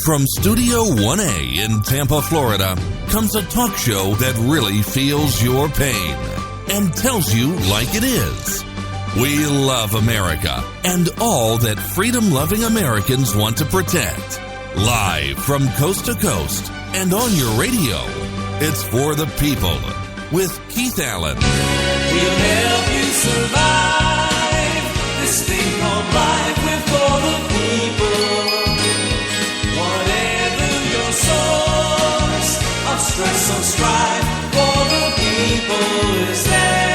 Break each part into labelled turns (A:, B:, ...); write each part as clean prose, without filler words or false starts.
A: From Studio 1A in Tampa, Florida, comes a talk show that really feels your pain and tells you like it is. We love America and all that freedom-loving Americans want to protect. Live from coast to coast and on your radio, it's For the People with Keith Allen.
B: We'll help you survive this thing called life. We're for the people. Whatever your source of stress or strife, for the people is there.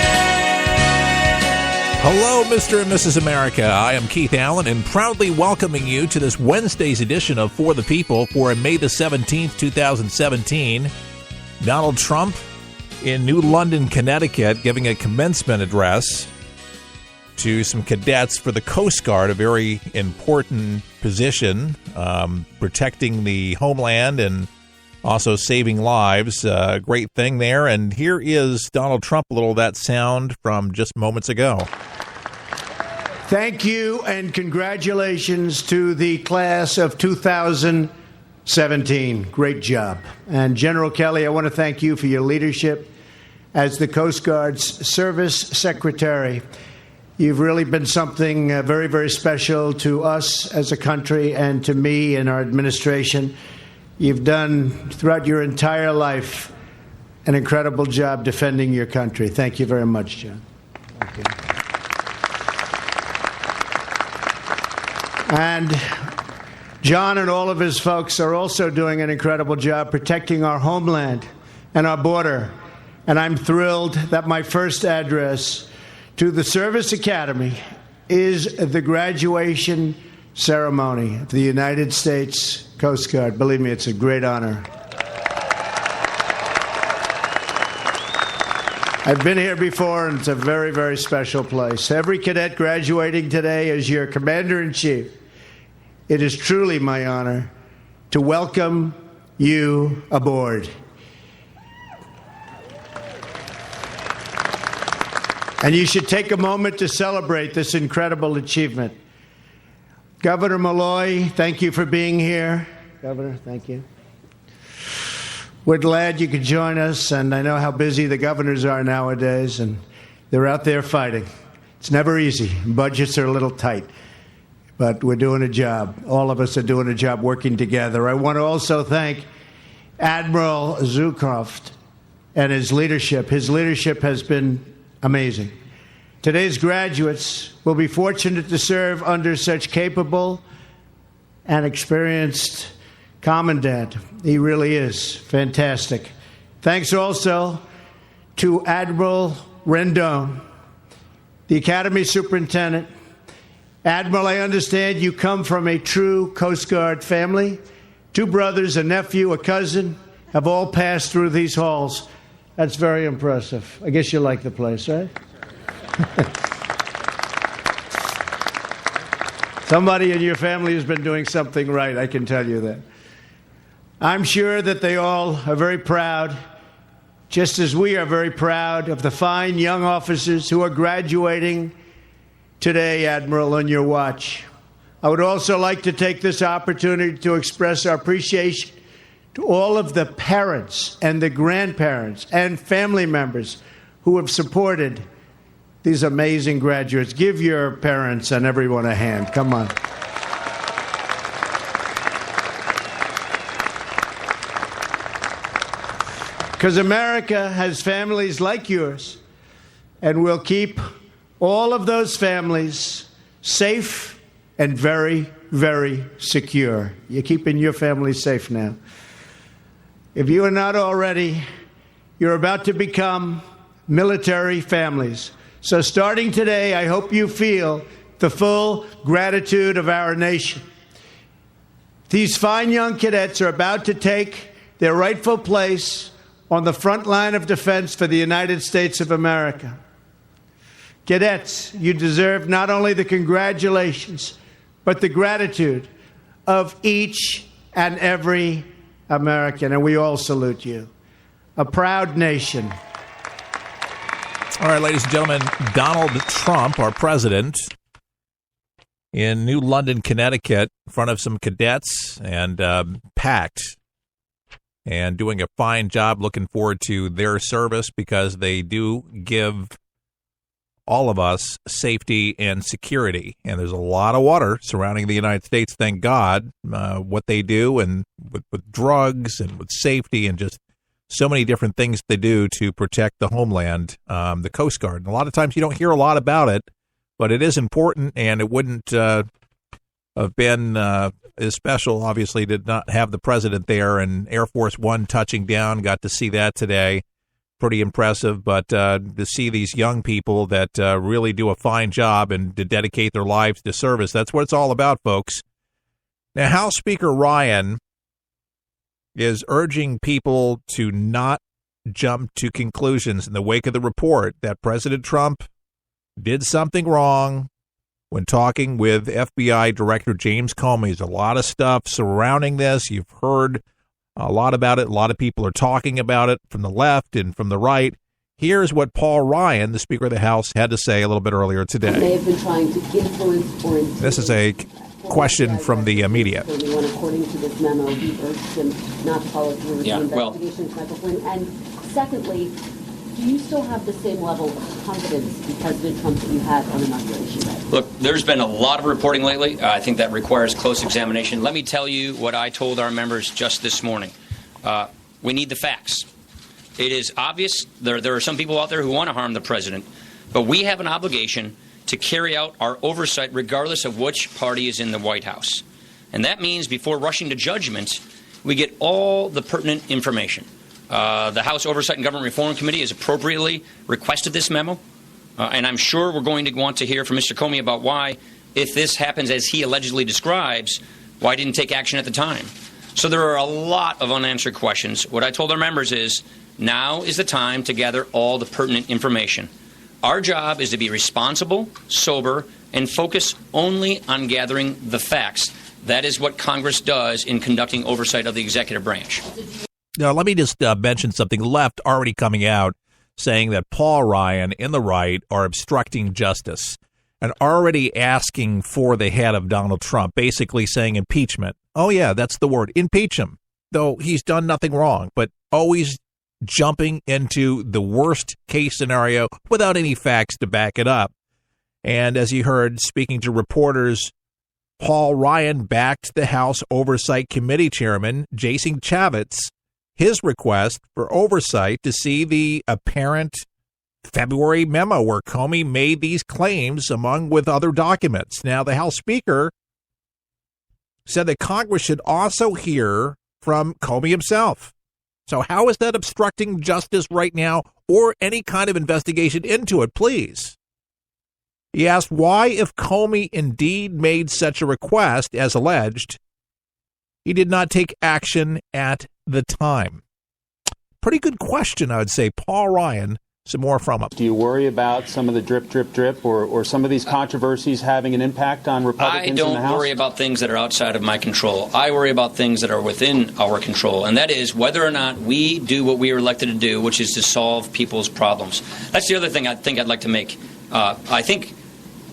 C: Hello, Mr. and Mrs. America. I am Keith Allen and proudly welcoming you to this Wednesday's edition of For the People for May the 17th, 2017. Donald Trump in New London, Connecticut, giving a commencement address to some cadets for the Coast Guard, a very important position, protecting the homeland and also saving lives. Great thing there. And here is Donald Trump, a little of that sound from just moments ago.
D: Thank you and congratulations to the class of 2017. Great job. And General Kelly, I want to thank you for your leadership as the Coast Guard's Service Secretary. You've really been something very, very special to us as a country and to me and our administration. You've done, throughout your entire life, an incredible job defending your country. Thank you very much, John. Thank you. And John and all of his folks are also doing an incredible job protecting our homeland and our border. And I'm thrilled that my first address to the Service Academy is the graduation ceremony of the United States Coast Guard. Believe me, it's a great honor. I've been here before, and it's a very, very special place. Every cadet graduating today as your Commander-in-Chief, it is truly my honor to welcome you aboard. And you should take a moment to celebrate this incredible achievement. Governor Malloy, thank you for being here. Governor, thank you. We're glad you could join us, and I know how busy the governors are nowadays, and they're out there fighting. It's never easy. Budgets are a little tight, but we're doing a job. All of us are doing a job working together. I want to also thank Admiral Zukroft and his leadership. His leadership has been amazing. Today's graduates will be fortunate to serve under such capable and experienced commandant. He really is fantastic. Thanks also to Admiral Rendon, the Academy Superintendent. Admiral, I understand you come from a true Coast Guard family. 2 brothers, a nephew, a cousin, have all passed through these halls. That's very impressive. I guess you like the place, right? Somebody in your family has been doing something right, I can tell you that. I'm sure that they all are very proud, just as we are very proud of the fine young officers who are graduating today, Admiral, on your watch. I would also like to take this opportunity to express our appreciation to all of the parents and the grandparents and family members who have supported these amazing graduates. Give your parents and everyone a hand. Come on. Because America has families like yours, and we'll keep all of those families safe and very, very secure. You're keeping your family safe now. If you are not already, you're about to become military families. So starting today, I hope you feel the full gratitude of our nation. These fine young cadets are about to take their rightful place on the front line of defense for the United States of America. Cadets, you deserve not only the congratulations, but the gratitude of each and every American, and we all salute you. A proud nation.
C: All right, ladies and gentlemen, Donald Trump, our president, in New London, Connecticut, in front of some cadets, and packed, and doing a fine job. Looking forward to their service because they do give all of us safety and security. And there's a lot of water surrounding the United States, thank God, what they do, and with drugs and with safety and just so many different things they do to protect the homeland, the Coast Guard. And a lot of times you don't hear a lot about it, but it is important, and it wouldn't have been as special, obviously, to not have the president there. And Air Force One touching down, got to see that today. Pretty impressive, but to see these young people that really do a fine job and to dedicate their lives to service, that's what it's all about, folks. Now, House Speaker Ryan is urging people to not jump to conclusions in the wake of the report that President Trump did something wrong when talking with FBI Director James Comey. There's a lot of stuff surrounding this. You've heard a lot about it. A lot of people are talking about it from the left and from the right. Here's what Paul Ryan, the Speaker of the House, had to say a little bit earlier today.
E: They have been trying to influence or
C: This is a question from the media.
E: According to this memo, he urged him not to follow through with the investigation into Michael Flynn. And secondly, do you still have the same level of confidence in President Trump that you had on inauguration day?
F: Look, there's been a lot of reporting lately. I think that requires close examination. Let me tell you what I told our members just this morning. We need the facts. It is obvious there are some people out there who want to harm the president, but we have an obligation to carry out our oversight regardless of which party is in the White House. And that means before rushing to judgment, we get all the pertinent information. The House Oversight and Government Reform Committee has appropriately requested this memo, and I'm sure we're going to want to hear from Mr. Comey about why, if this happens as he allegedly describes, why he didn't take action at the time. So there are a lot of unanswered questions. What I told our members is, now is the time to gather all the pertinent information. Our job is to be responsible, sober, and focus only on gathering the facts. That is what Congress does in conducting oversight of the executive branch.
C: Now, let me just mention something. Left already coming out saying that Paul Ryan and the right are obstructing justice and already asking for the head of Donald Trump, basically saying impeachment. Oh, yeah, that's the word. Impeach him, though he's done nothing wrong, but always jumping into the worst case scenario without any facts to back it up. And as you heard, speaking to reporters, Paul Ryan backed the House Oversight Committee Chairman, Jason Chaffetz, his request for oversight to see the apparent February memo where Comey made these claims among with other documents. Now, the House Speaker said that Congress should also hear from Comey himself. So how is that obstructing justice right now or any kind of investigation into it, please? He asked why, if Comey indeed made such a request as alleged, he did not take action at the time. Pretty good question, I would say. Paul Ryan, some more from him.
G: Do you worry about some of the drip, or some of these controversies having an impact on Republicans in the House?
F: I don't worry about things that are outside of my control. I worry about things that are within our control, and that is whether or not we do what we are elected to do, which is to solve people's problems. That's the other thing I think I'd like to make. I think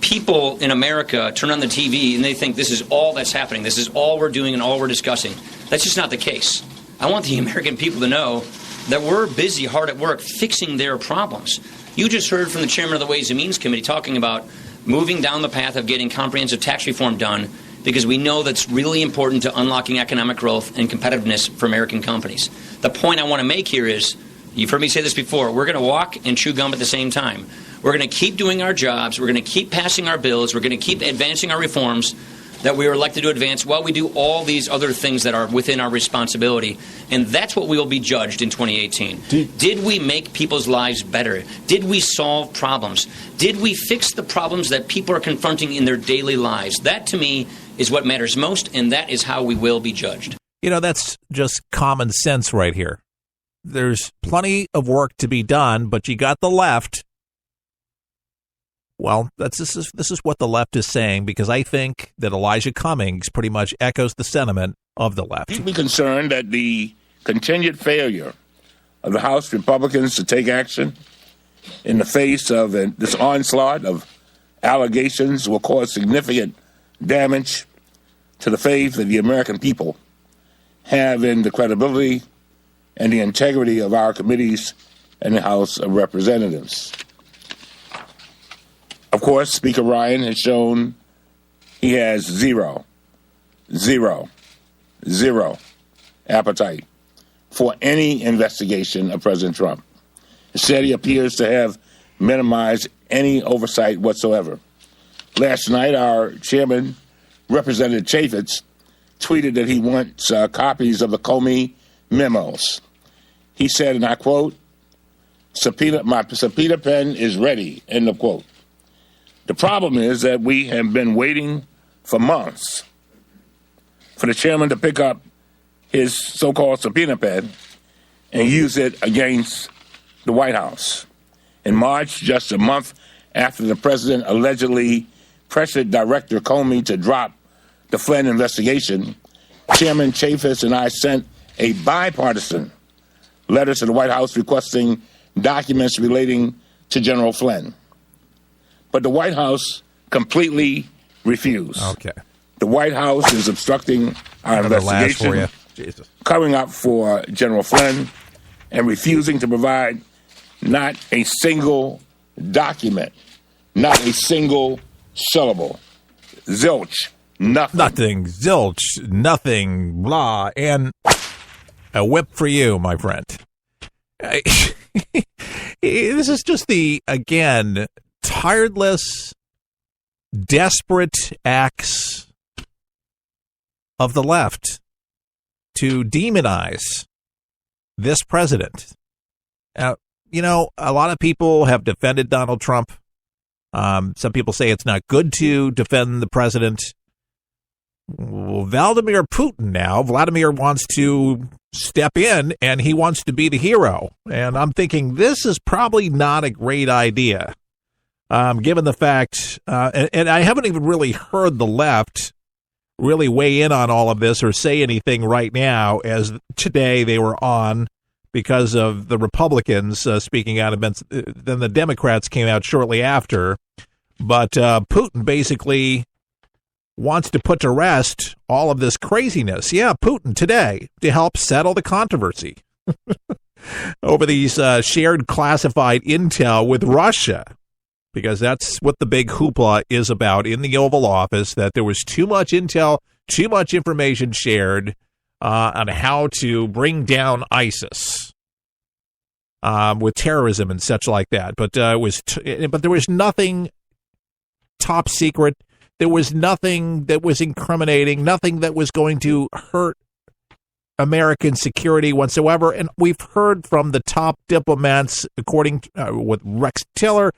F: people in America turn on the TV and they think this is all that's happening. This is all we're doing and all we're discussing. That's just not the case. I want the American people to know that we're busy, hard at work, fixing their problems. You just heard from the chairman of the Ways and Means Committee talking about moving down the path of getting comprehensive tax reform done because we know that's really important to unlocking economic growth and competitiveness for American companies. The point I want to make here is, you've heard me say this before, we're going to walk and chew gum at the same time. We're going to keep doing our jobs. We're going to keep passing our bills. We're going to keep advancing our reforms that we are elected to advance while we do all these other things that are within our responsibility. And that's what we will be judged in 2018. Did we make people's lives better? Did we solve problems? Did we fix the problems that people are confronting in their daily lives? That, to me, is what matters most, and that is how we will be judged.
C: You know, that's just common sense right here. There's plenty of work to be done, but you got the left. Well, this is what the left is saying, because I think that Elijah Cummings pretty much echoes the sentiment of the left.
H: You'd be concerned that the continued failure of the House Republicans to take action in the face of this onslaught of allegations will cause significant damage to the faith that the American people have in the credibility and the integrity of our committees and the House of Representatives. Of course, Speaker Ryan has shown he has zero appetite for any investigation of President Trump. Instead, he appears to have minimized any oversight whatsoever. Last night, our chairman, Representative Chaffetz, tweeted that he wants copies of the Comey memos. He said, and I quote, my subpoena pen is ready, end of quote. The problem is that we have been waiting for months for the chairman to pick up his so-called subpoena pen and use it against the White House. In March, just a month after the president allegedly pressured Director Comey to drop the Flynn investigation, Chairman Chaffetz and I sent a bipartisan letter to the White House requesting documents relating to General Flynn. But the White House completely refused.
C: Okay.
H: The White House is obstructing our investigation, covering up for General Flynn, and refusing to provide not a single document, not a single syllable. Zilch. Nothing.
C: Nothing. Zilch. Nothing. Blah. And a whip for you, my friend. This is just the, again, tireless, desperate acts of the left to demonize this president. Now, you know, a lot of people have defended Donald Trump. Some people say it's not good to defend the president. Well, Vladimir wants to step in, and he wants to be the hero. And I'm thinking this is probably not a great idea, given the fact, and I haven't even really heard the left really weigh in on all of this or say anything right now, as today they were on because of the Republicans speaking out against, then the Democrats came out shortly after. But Putin basically wants to put to rest all of this craziness. Yeah, Putin today to help settle the controversy over these shared classified intel with Russia, because that's what the big hoopla is about in the Oval Office, that there was too much intel, too much information shared on how to bring down ISIS with terrorism and such like that. But there was nothing top secret. There was nothing that was incriminating, nothing that was going to hurt American security whatsoever. And we've heard from the top diplomats, according with Rex Tillerson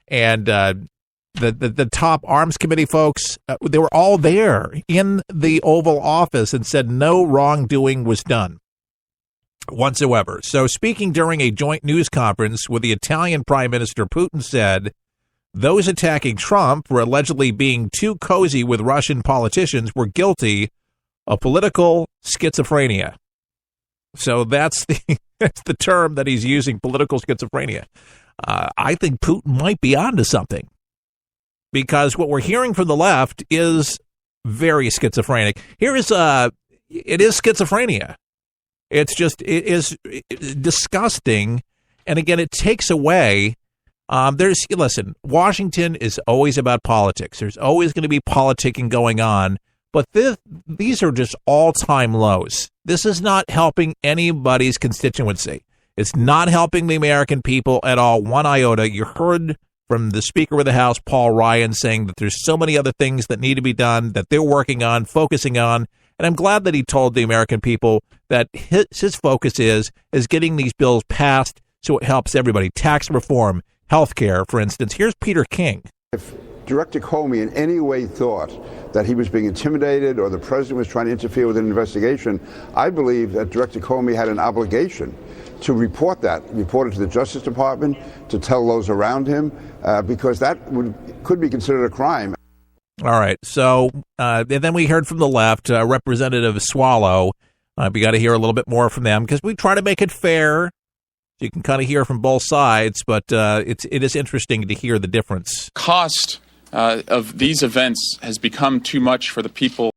C: and the top arms committee folks. They were all there in the Oval Office and said no wrongdoing was done whatsoever. So speaking during a joint news conference with the Italian Prime Minister, Putin said those attacking Trump for allegedly being too cozy with Russian politicians were guilty of political schizophrenia. So that's the term that he's using, political schizophrenia. I think Putin might be onto something, because what we're hearing from the left is very schizophrenic. It is schizophrenia. It is disgusting. And again, it takes away. Listen, Washington is always about politics. There's always going to be politicking going on, but these are just all-time lows. This is not helping anybody's constituency. It's not helping the American people at all, one iota. You heard from the Speaker of the House, Paul Ryan, saying that there's so many other things that need to be done, that they're working on, focusing on, and I'm glad that he told the American people that his focus is getting these bills passed so it helps everybody. Tax reform, healthcare, for instance. Here's Peter King.
I: If Director Comey in any way thought that he was being intimidated or the president was trying to interfere with an investigation, I believe that Director Comey had an obligation to report it to the Justice Department, to tell those around him, because that could be considered a crime.
C: All right. So then we heard from the left, Representative Swallow. We got to hear a little bit more from them because we try to make it fair. You can kind of hear from both sides, but it is interesting to hear the difference.
J: Cost of these events has become too much for the people